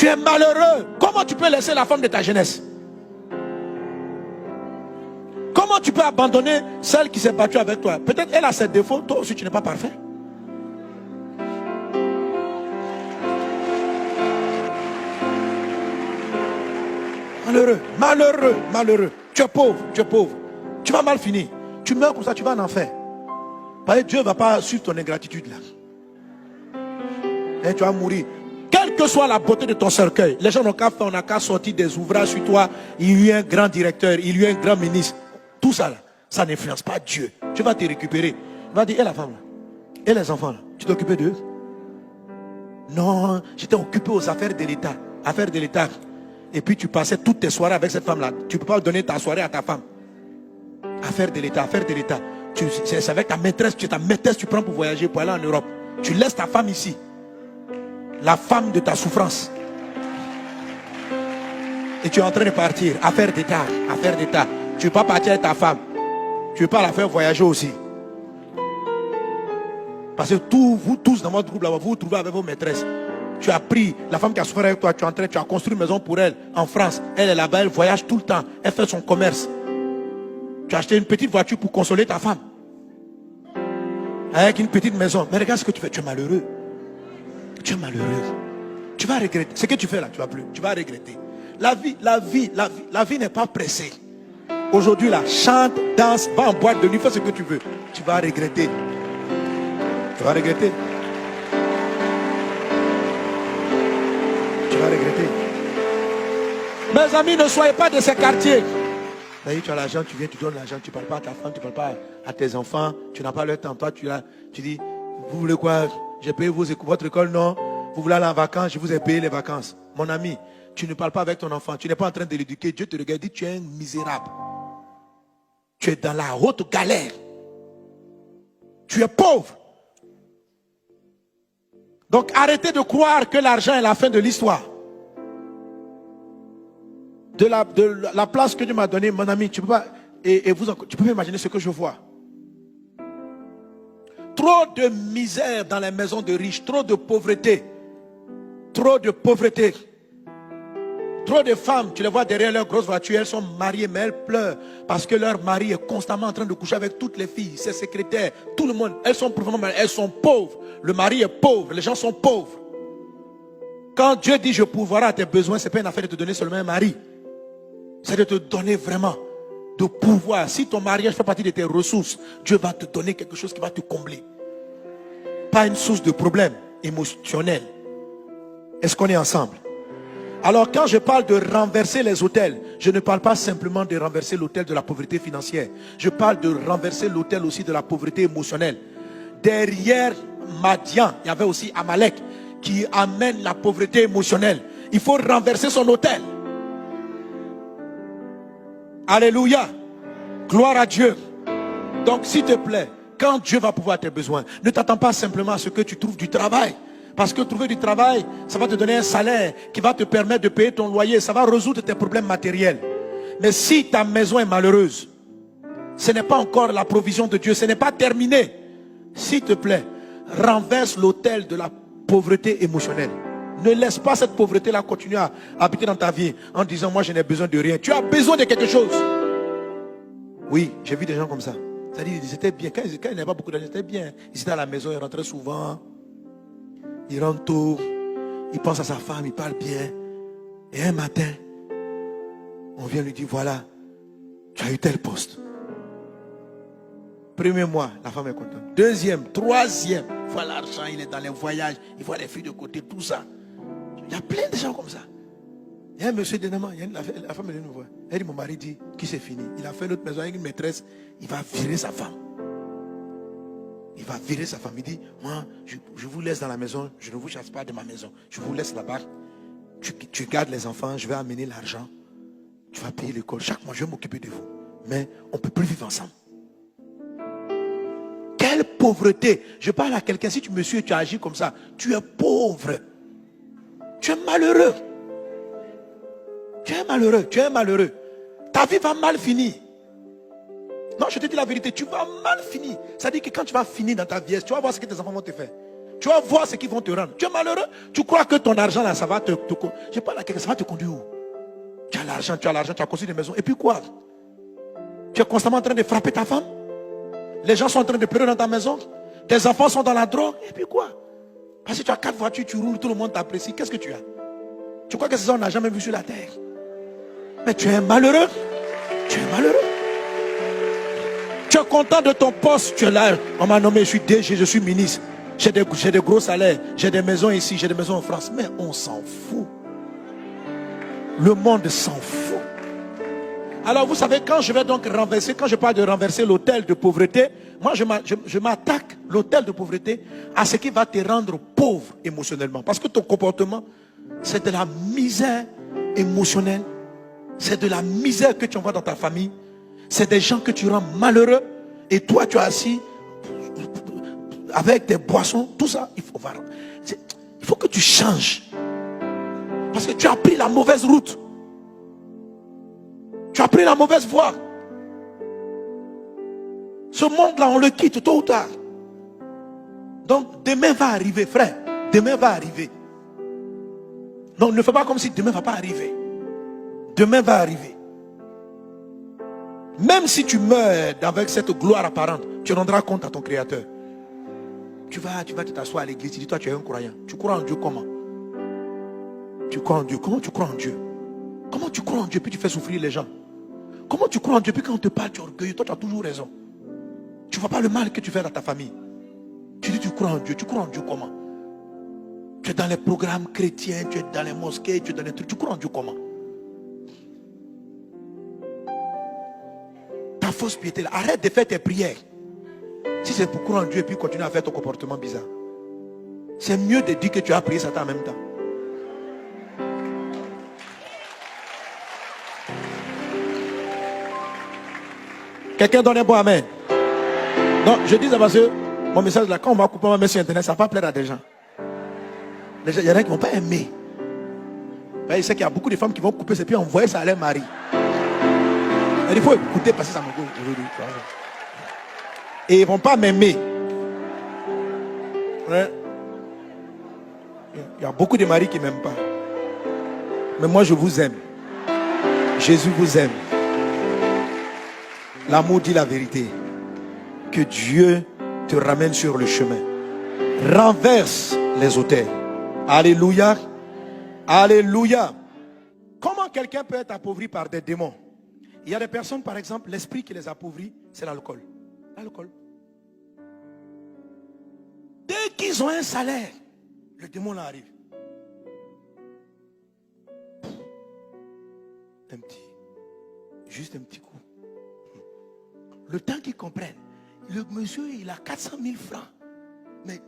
Tu es malheureux. Comment tu peux laisser la femme de ta jeunesse? Comment tu peux abandonner celle qui s'est battue avec toi? Peut-être elle a ses défauts, toi aussi tu n'es pas parfait. Malheureux, malheureux, malheureux. Tu es pauvre, tu es pauvre. Tu vas mal finir. Tu meurs comme ça, tu vas en enfer. Parce que Dieu ne va pas suivre ton ingratitude là. Et tu vas mourir. Quelle que soit la beauté de ton cercueil, les gens n'ont qu'à faire, on n'a qu'à sortir des ouvrages sur toi. Il y a eu un grand directeur, il y a eu un grand ministre. Tout ça là, ça n'influence pas Dieu. Tu vas te récupérer. Il va dire, et la femme là? Et les enfants là? Tu t'es occupé d'eux? Non, j'étais occupé aux affaires de l'État. Affaires de l'État. Et puis tu passais toutes tes soirées avec cette femme là. Tu ne peux pas donner ta soirée à ta femme. Affaires de l'État, affaires de l'État. C'est avec ta maîtresse, tu prends pour voyager, pour aller en Europe. Tu laisses ta femme ici. La femme de ta souffrance. Et tu es en train de partir. Affaire d'État, affaire d'État. Tu ne veux pas partir avec ta femme. Tu ne veux pas la faire voyager aussi. Parce que vous tous dans votre groupe là, vous vous trouvez avec vos maîtresses. Tu as pris la femme qui a souffert avec toi, tu as construit une maison pour elle en France. Elle est là-bas, elle voyage tout le temps. Elle fait son commerce. Tu as acheté une petite voiture pour consoler ta femme. Avec une petite maison. Mais regarde ce que tu fais. Tu es malheureux. Tu es malheureux. Tu vas regretter. Ce que tu fais là, tu vas plus. Tu vas regretter. La vie n'est pas pressée. Aujourd'hui là, chante, danse, va en boîte de nuit, fais ce que tu veux. Tu vas regretter. Tu vas regretter. Tu vas regretter. Mes amis, ne soyez pas de ces quartiers. Tu as l'argent, tu viens, tu donnes l'argent, tu ne parles pas à ta femme, tu ne parles pas à tes enfants, tu n'as pas le temps. Toi, tu dis, vous voulez quoi? J'ai payé votre école, non? Vous voulez aller en vacances, je vous ai payé les vacances. Mon ami, tu ne parles pas avec ton enfant, tu n'es pas en train de l'éduquer. Dieu te regarde et dit, tu es un misérable. Tu es dans la haute galère. Tu es pauvre. Donc arrêtez de croire que l'argent est la fin de l'histoire. De la place que Dieu m'a donnée, mon ami, tu peux pas, tu peux pas imaginer ce que je vois. Trop de misère dans les maisons de riches, trop de pauvreté. Trop de pauvreté. Trop de femmes, tu les vois derrière leur grosse voiture, elles sont mariées, mais elles pleurent parce que leur mari est constamment en train de coucher avec toutes les filles, ses secrétaires, tout le monde. Elles sont profondément malades, elles sont pauvres. Le mari est pauvre, les gens sont pauvres. Quand Dieu dit je pourvoirai à tes besoins, ce n'est pas une affaire de te donner seulement un mari. C'est de te donner vraiment de pouvoir. Si ton mariage fait partie de tes ressources, Dieu va te donner quelque chose qui va te combler. Pas une source de problème émotionnel. Est-ce qu'on est ensemble? Alors quand je parle de renverser les autels, je ne parle pas simplement de renverser l'autel de la pauvreté financière. Je parle de renverser l'autel aussi de la pauvreté émotionnelle. Derrière Madian, il y avait aussi Amalek qui amène la pauvreté émotionnelle. Il faut renverser son autel. Alléluia. Gloire à Dieu. Donc s'il te plaît, quand Dieu va pouvoir tes besoins, ne t'attends pas simplement à ce que tu trouves du travail. Parce que trouver du travail, ça va te donner un salaire qui va te permettre de payer ton loyer. Ça va résoudre tes problèmes matériels. Mais si ta maison est malheureuse, ce n'est pas encore la provision de Dieu. Ce n'est pas terminé. S'il te plaît, renverse l'autel de la pauvreté émotionnelle. Ne laisse pas cette pauvreté-là continuer à habiter dans ta vie en disant moi je n'ai besoin de rien. Tu as besoin de quelque chose. Oui, j'ai vu des gens comme ça. C'est-à-dire ils étaient bien. Quand ils n'avaient pas beaucoup d'argent, ils étaient bien. Ils étaient à la maison, ils rentraient souvent. Il rentre tôt, il pense à sa femme, il parle bien. Et un matin, on vient lui dire, voilà, tu as eu tel poste. Premier mois, la femme est contente. Deuxième, troisième, il voit l'argent, il est dans les voyages, il voit les filles de côté, tout ça. Il y a plein de gens comme ça. Il y a un monsieur dernièrement, la femme est venue nous voir. Elle dit, mon mari dit, qui c'est fini. Il a fait notre maison avec une maîtresse, il va virer sa femme. Il va virer sa femme. Il dit, moi, je vous laisse dans la maison. Je ne vous chasse pas de ma maison. Je vous laisse là-bas. Tu gardes les enfants. Je vais amener l'argent. Tu vas payer l'école. Chaque mois, je vais m'occuper de vous. Mais on ne peut plus vivre ensemble. Quelle pauvreté. Je parle à quelqu'un. Si tu me suis et tu agis comme ça, tu es pauvre. Tu es malheureux. Tu es malheureux. Tu es malheureux. Ta vie va mal finir. Non, je te dis la vérité, tu vas mal finir. Ça dit que quand tu vas finir dans ta vieillesse, tu vas voir ce que tes enfants vont te faire. Tu vas voir ce qu'ils vont te rendre. Tu es malheureux. Tu crois que ton argent là, ça va je parle à quelqu'un, ça va te conduire où? Tu as l'argent, tu as construit des maisons. Et puis quoi? Tu es constamment en train de frapper ta femme. Les gens sont en train de pleurer dans ta maison. Tes enfants sont dans la drogue. Et puis quoi? Parce que tu as 4 voitures, tu roules, tout le monde t'apprécie. Qu'est-ce que tu as? Tu crois que c'est ça on n'a jamais vu sur la terre? Mais tu es malheureux. Tu es malheureux. Tu es content de ton poste. Tu es là. On m'a nommé, je suis DG, je suis ministre. J'ai des gros salaires. J'ai des maisons ici, j'ai des maisons en France. Mais on s'en fout. Le monde s'en fout. Alors vous savez, quand je vais donc renverser, quand je parle de renverser l'autel de pauvreté, moi je m'attaque l'autel de pauvreté à ce qui va te rendre pauvre émotionnellement. Parce que ton comportement, c'est de la misère émotionnelle. C'est de la misère que tu envoies dans ta famille. C'est des gens que tu rends malheureux. Et toi tu es assis avec des boissons, tout ça, il faut que tu changes. Parce que tu as pris la mauvaise route. Tu as pris la mauvaise voie. Ce monde-là, on le quitte tôt ou tard. Donc, demain va arriver, frère. Demain va arriver. Donc, ne fais pas comme si demain ne va pas arriver. Demain va arriver. Même si tu meurs avec cette gloire apparente, tu rendras compte à ton Créateur. Tu vas t'asseoir à l'église, tu dis, toi tu es un croyant. Tu crois en Dieu comment? Tu crois en Dieu. Comment tu crois en Dieu? Comment tu crois en Dieu puis tu fais souffrir les gens? Comment tu crois en Dieu puis quand on te parle, tu es orgueilleux? Toi tu as toujours raison. Tu ne vois pas le mal que tu fais dans ta famille. Tu dis tu crois en Dieu. Tu crois en Dieu comment? Tu es dans les programmes chrétiens, tu es dans les mosquées, tu es dans les trucs. Tu crois en Dieu comment? Ta fausse piété là. Arrête de faire tes prières. Si c'est pour croire en Dieu et puis continuer à faire ton comportement bizarre, c'est mieux de dire que tu as prié Satan en même temps. Quelqu'un donne un bon amen. Non, je dis ça parce que mon message là, quand on va couper ma main sur internet, ça va pas plaire à des gens. Il y en a qui ne vont pas aimer. Il sait qu'il y a beaucoup de femmes qui vont couper et puis envoyer ça à leur mari. Il faut écouter parce que ça me goûte aujourd'hui. Et ils ne vont pas m'aimer. Ouais. Il y a beaucoup de maris qui ne m'aiment pas. Mais moi je vous aime. Jésus vous aime. L'amour dit la vérité. Que Dieu te ramène sur le chemin. Renverse les autels. Alléluia. Alléluia. Comment quelqu'un peut être appauvri par des démons? Il y a des personnes, par exemple, l'esprit qui les appauvrit, c'est l'alcool. L'alcool. Dès qu'ils ont un salaire, le démon là arrive. Juste un petit coup. Le temps qu'ils comprennent, le monsieur il a 400 000 francs. Mais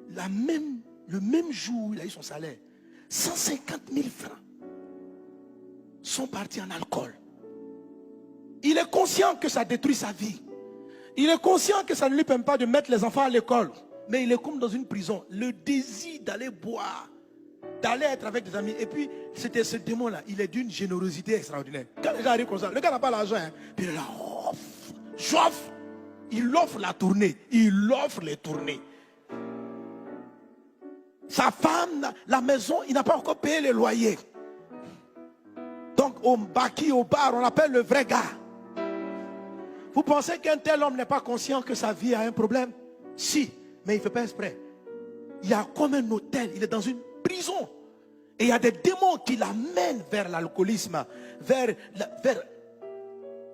le même jour où il a eu son salaire, 150 000 francs sont partis en alcool. Il est conscient que ça détruit sa vie. Il est conscient que ça ne lui permet pas de mettre les enfants à l'école. Mais il est comme dans une prison. Le désir d'aller boire, d'aller être avec des amis. Et puis, c'était ce démon-là. Il est d'une générosité extraordinaire. Quand les gens arrivent comme ça, le gars n'a pas l'argent. Hein, puis il est là, j'offre. Il offre la tournée. Il offre les tournées. Sa femme, la maison, il n'a pas encore payé le loyer. Donc, au baki, au bar, on l'appelle le vrai gars. Vous pensez qu'un tel homme n'est pas conscient que sa vie a un problème? Si, mais il ne fait pas exprès. Il y a comme un hôtel, il est dans une prison. Et il y a des démons qui l'amènent vers l'alcoolisme, vers des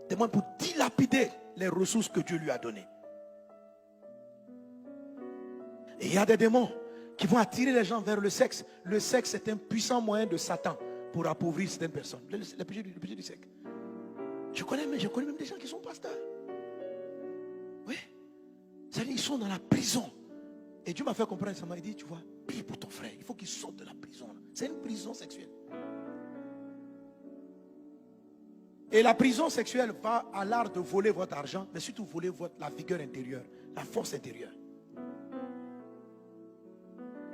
démons pour dilapider les ressources que Dieu lui a données. Et il y a des démons qui vont attirer les gens vers le sexe. Le sexe est un puissant moyen de Satan pour appauvrir certaines personnes. Le péché du sexe. Je connais même des gens qui sont pasteurs. Oui. C'est-à-dire ils sont dans la prison. Et Dieu m'a fait comprendre ça. Il m'a dit, tu vois, prie pour ton frère. Il faut qu'il sorte de la prison. C'est une prison sexuelle. Et la prison sexuelle va à l'art de voler votre argent, mais surtout voler la vigueur intérieure, la force intérieure.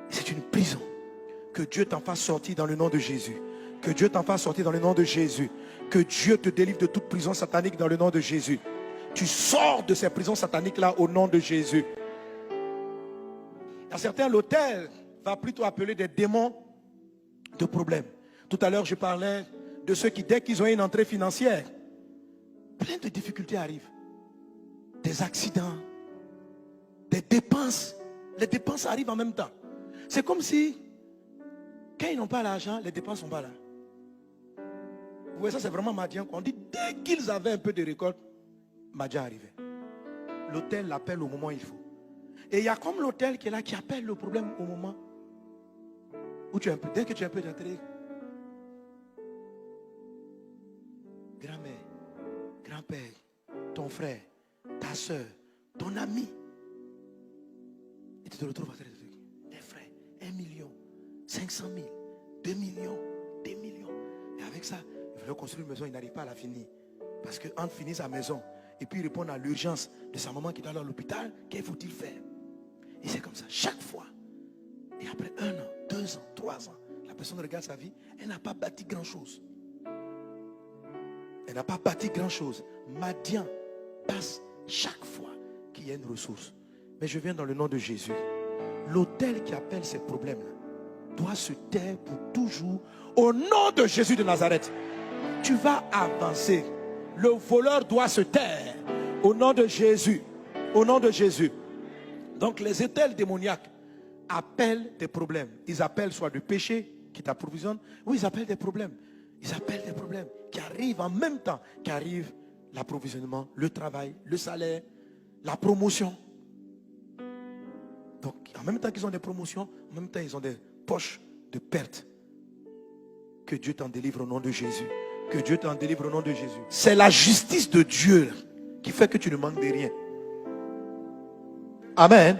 C'est une prison. Que Dieu t'en fasse sortir dans le nom de Jésus. Que Dieu t'en fasse sortir dans le nom de Jésus. Que Dieu te délivre de toute prison satanique dans le nom de Jésus. Tu sors de ces prisons sataniques-là au nom de Jésus. Il y a certains, l'autel va plutôt appeler des démons de problèmes. Tout à l'heure, je parlais de ceux qui, dès qu'ils ont une entrée financière, plein de difficultés arrivent. Des accidents, des dépenses. Les dépenses arrivent en même temps. C'est comme si, quand ils n'ont pas l'argent, les dépenses ne sont pas là. Vous voyez, ça c'est vraiment Madian. On dit, dès qu'ils avaient un peu de récolte, Madian arrivait. L'autel l'appelle au moment où il faut. Et il y a comme l'autel qui est là, qui appelle le problème au moment où tu es un peu. Dès que tu es un peu d'entrée, grand-mère, grand-père, ton frère, ta soeur, ton ami. Et tu te retrouves à faire des trucs. Des frères, 1 million, 500 000, 2 millions, 2 millions. Et avec ça, il veut construire une maison, il n'arrive pas à la finir. Parce qu'entre finir sa maison et puis répondre à l'urgence de sa maman qui est dans l'hôpital, qu'est-ce faut-il faire? Et c'est comme ça, chaque fois. Et après 1 an, 2 ans, 3 ans, la personne regarde sa vie, elle n'a pas bâti grand-chose. Elle n'a pas bâti grand-chose. Madian passe chaque fois qu'il y a une ressource. Mais je viens dans le nom de Jésus. L'autel qui appelle ces problèmes-là doit se taire pour toujours. Au nom de Jésus de Nazareth, tu vas avancer. Le voleur doit se taire. Au nom de Jésus. Au nom de Jésus. Donc les autels démoniaques appellent des problèmes. Ils appellent soit du péché qui t'approvisionne, ou ils appellent des problèmes. Ils appellent des problèmes qui arrivent en même temps qu'arrive l'approvisionnement, le travail, le salaire, la promotion. Donc en même temps qu'ils ont des promotions, en même temps ils ont des poches de perte. Que Dieu t'en délivre au nom de Jésus. Que Dieu t'en délivre au nom de Jésus. C'est la justice de Dieu qui fait que tu ne manques de rien. Amen.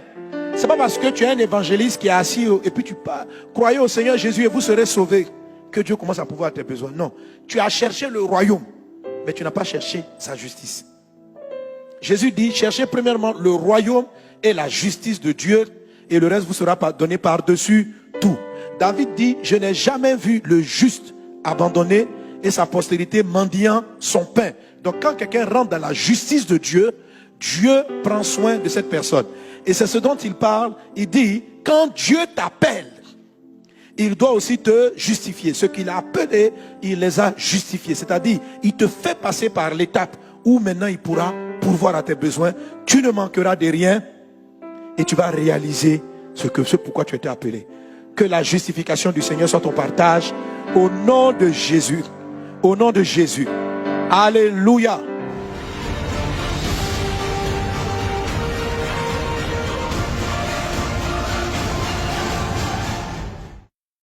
C'est pas parce que tu es un évangéliste qui est assis et puis tu parles, croyez au Seigneur Jésus et vous serez sauvés, que Dieu commence à pouvoir tes besoins. Non. Tu as cherché le royaume, mais tu n'as pas cherché sa justice. Jésus dit, cherchez premièrement le royaume et la justice de Dieu, et le reste vous sera donné par-dessus tout. David dit, je n'ai jamais vu le juste abandonné et sa postérité mendiant son pain. Donc quand quelqu'un rentre dans la justice de Dieu, Dieu prend soin de cette personne. Et c'est ce dont il parle. Il dit, quand Dieu t'appelle, il doit aussi te justifier. Ce qu'il a appelé, il les a justifiés. C'est-à-dire, il te fait passer par l'étape où maintenant il pourra pourvoir à tes besoins. Tu ne manqueras de rien et tu vas réaliser ce pourquoi tu étais appelé. Que la justification du Seigneur soit ton partage au nom de Jésus. Au nom de Jésus. Alléluia.